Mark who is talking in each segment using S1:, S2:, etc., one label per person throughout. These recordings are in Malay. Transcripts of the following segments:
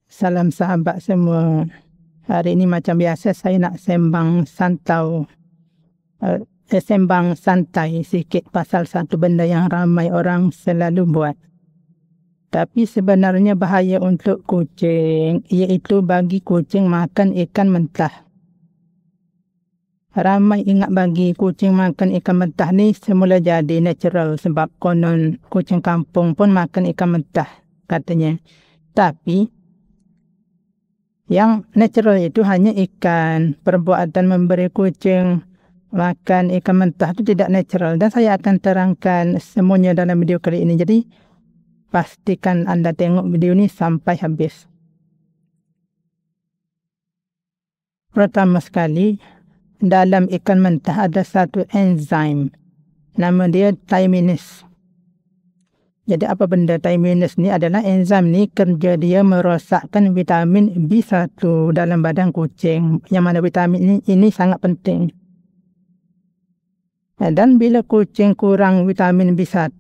S1: Salam sahabat semua. Hari ini macam biasa saya nak sembang santai sikit pasal satu benda yang ramai orang selalu buat. Tapi sebenarnya bahaya untuk kucing, iaitu bagi kucing makan ikan mentah. Ramai ingat bagi kucing makan ikan mentah ni semula jadi natural sebab konon kucing kampung pun makan ikan mentah katanya. Tapi yang natural itu hanya ikan. Perbuatan memberi kucing makan ikan mentah itu tidak natural. Dan saya akan terangkan semuanya dalam video kali ini. Jadi pastikan anda tengok video ini sampai habis. Pertama sekali, dalam ikan mentah ada satu enzim. Nama dia thymines. Jadi apa benda thymines ni adalah enzim ni kerja dia merosakkan vitamin B1 dalam badan kucing. Yang mana vitamin ini sangat penting. Dan bila kucing kurang vitamin B1,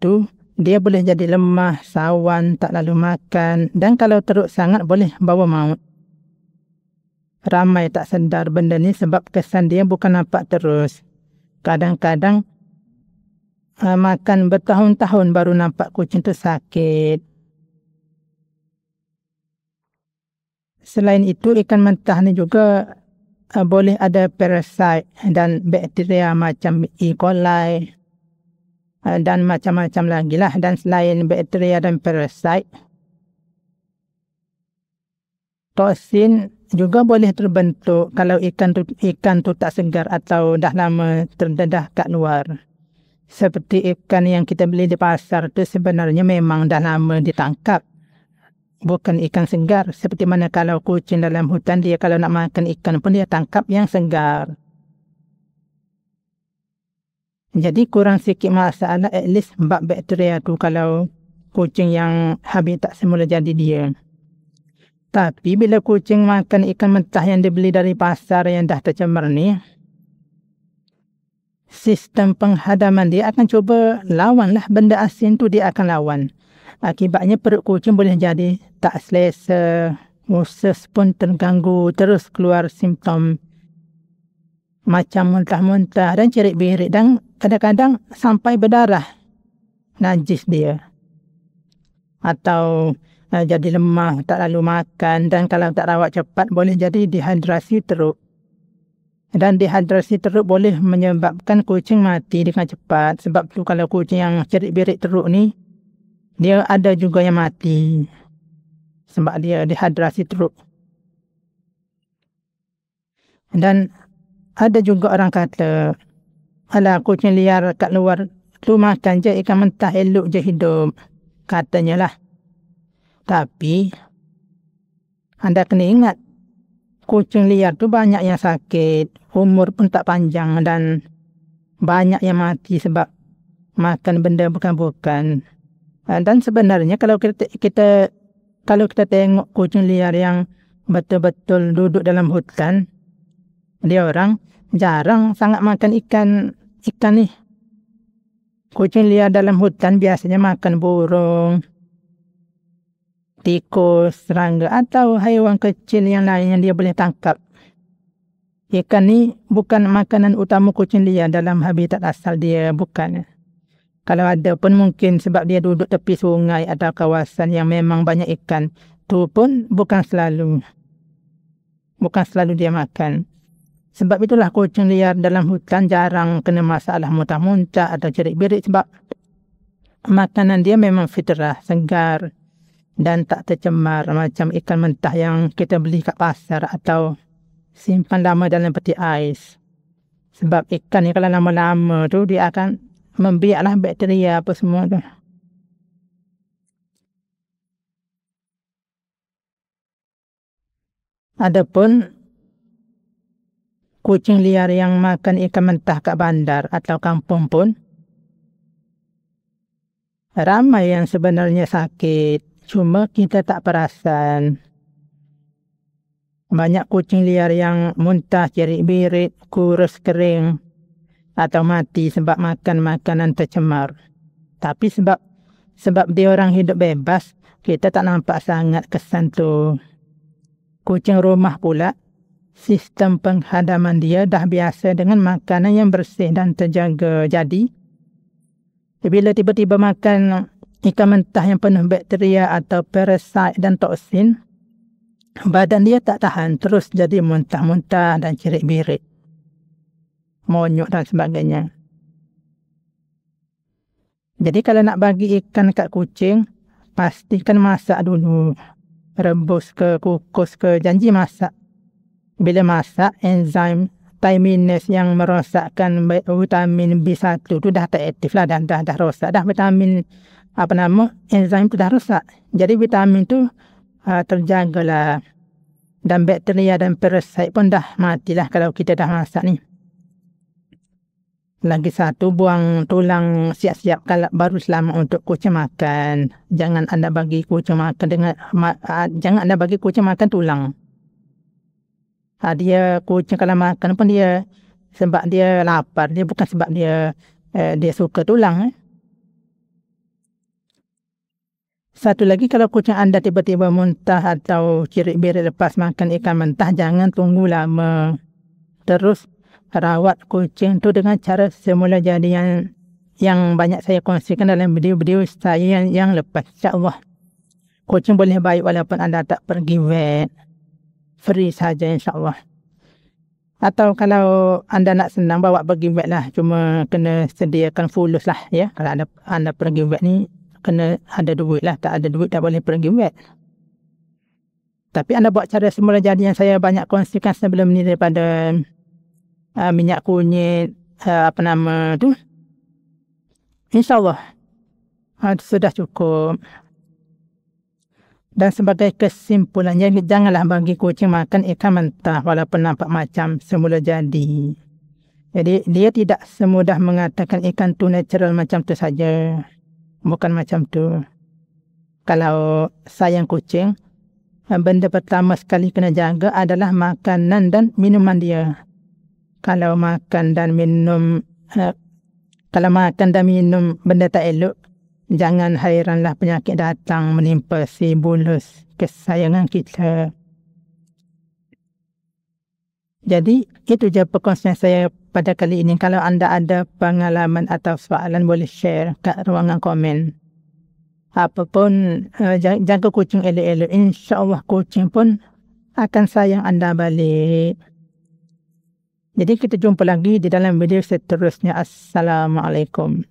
S1: dia boleh jadi lemah, sawan, tak lalu makan. Dan kalau teruk sangat boleh bawa maut. Ramai tak sedar benda ni sebab kesan dia bukan nampak terus. Kadang-kadang makan bertahun-tahun baru nampak kucing tu sakit. Selain itu, ikan mentah ni juga boleh ada parasite dan bakteria macam E. coli dan macam-macam lagi lah. Dan selain bakteria dan parasite, toksin juga boleh terbentuk kalau ikan tu tak segar atau dah lama terdedah kat luar. Seperti ikan yang kita beli di pasar tu sebenarnya memang dah lama ditangkap. Bukan ikan segar. Seperti mana kalau kucing dalam hutan, dia kalau nak makan ikan pun dia tangkap yang segar. Jadi kurang sikit masalah at least bab bakteria tu kalau kucing yang habitat semula jadi dia. Tapi bila kucing makan ikan mentah yang dibeli dari pasar yang dah tercemar ni, sistem penghadaman dia akan cuba lawan lah benda asin tu, dia akan lawan. Akibatnya perut kucing boleh jadi tak selesa, usus pun terganggu, terus keluar simptom macam muntah-muntah dan cerit-berit dan kadang-kadang sampai berdarah, najis dia. Atau jadi lemah, tak lalu makan, dan kalau tak rawat cepat boleh jadi dehidrasi teruk. Dan dehidrasi teruk boleh menyebabkan kucing mati dengan cepat. Sebab tu kalau kucing yang cerit-berit teruk ni, dia ada juga yang mati. Sebab dia dehidrasi teruk. Dan ada juga orang kata, alah kucing liar kat luar tu makan je ikan mentah, elok je hidup. Katanya lah. Tapi anda kena ingat, kucing liar tu banyak yang sakit, umur pun tak panjang dan banyak yang mati sebab makan benda bukan-bukan. Dan sebenarnya kalau kita tengok kucing liar yang betul-betul duduk dalam hutan, dia orang jarang sangat makan ikan ni. Kucing liar dalam hutan biasanya makan burung, tikus, serangga atau haiwan kecil yang lain yang dia boleh tangkap. Ikan ni bukan makanan utama kucing liar dalam habitat asal dia, bukan. Kalau ada pun mungkin sebab dia duduk tepi sungai atau kawasan yang memang banyak ikan. Tu pun bukan selalu dia makan. Sebab itulah kucing liar dalam hutan jarang kena masalah muntah-muntah atau cerit-berit sebab makanan dia memang fitrah, segar dan tak tercemar macam ikan mentah yang kita beli kat pasar atau simpan lama dalam peti ais. Sebab ikan ni kalau lama-lama tu dia akan membiaklah bakteria apa semua tu. Adapun kucing liar yang makan ikan mentah kat bandar atau kampung pun ramai yang sebenarnya sakit. Cuma kita tak perasan. Banyak kucing liar yang muntah, cerit-berit, kurus kering. atau mati sebab makan makanan tercemar. Tapi sebab dia orang hidup bebas, kita tak nampak sangat kesan tu. Kucing rumah pula, sistem penghadaman dia dah biasa dengan makanan yang bersih dan terjaga. Jadi, bila tiba-tiba makan ikan mentah yang penuh bakteria atau parasit dan toksin, badan dia tak tahan, terus jadi muntah-muntah dan cirit-birit, monyok dan sebagainya. Jadi kalau nak bagi ikan kat kucing, pastikan masak dulu. Rebus ke kukus ke, janji masak. Bila masak, enzim Thiaminase yang merosakkan vitamin B1 tu dah tak aktif lah, dah rosak dah vitamin enzim tu dah rosak. Jadi vitamin tu terjagalah, dan bakteria dan parasit pun dah matilah kalau kita dah masak ni. Lagi satu, buang tulang siap-siap kalau baru selamat untuk kucing makan. Jangan anda bagi kucing makan jangan anda bagi kucing makan tulang. Dia kucing kalau makan pun dia sebab dia lapar, dia bukan sebab dia suka tulang. Satu lagi, kalau kucing anda tiba-tiba muntah atau cirit-birit lepas makan ikan mentah, jangan tunggu lama. Terus rawat kucing tu dengan cara semula jadi yang banyak saya kongsikan dalam video-video saya yang lepas. InsyaAllah kucing boleh baik walaupun anda tak pergi vet. Free saja insyaAllah. Atau kalau anda nak senang, bawa pergi vet lah. Cuma kena sediakan fulus lah ya. Kalau anda pergi vet ni, kena ada duit lah. Tak ada duit tak boleh pergi vet. Tapi anda buat cara semula jadi yang saya banyak kongsikan sebelum ni, daripada minyak kunyit, InsyaAllah sudah cukup. Dan sebagai kesimpulannya, janganlah bagi kucing makan ikan mentah walaupun nampak macam semula jadi. Jadi dia tidak semudah mengatakan ikan tu natural macam tu saja. Bukan macam tu. Kalau sayang kucing, benda pertama sekali kena jaga adalah makanan dan minuman dia. Kalau makan dan minum benda tak elok, jangan hairanlah penyakit datang menimpa si bulus kesayangan kita. Jadi itu je perkongsian saya pada kali ini. Kalau anda ada pengalaman atau soalan, boleh share kat ruangan komen. Apapun, jaga kucing elok-elok. InsyaAllah kucing pun akan sayang anda balik. Jadi kita jumpa lagi di dalam video seterusnya. Assalamualaikum.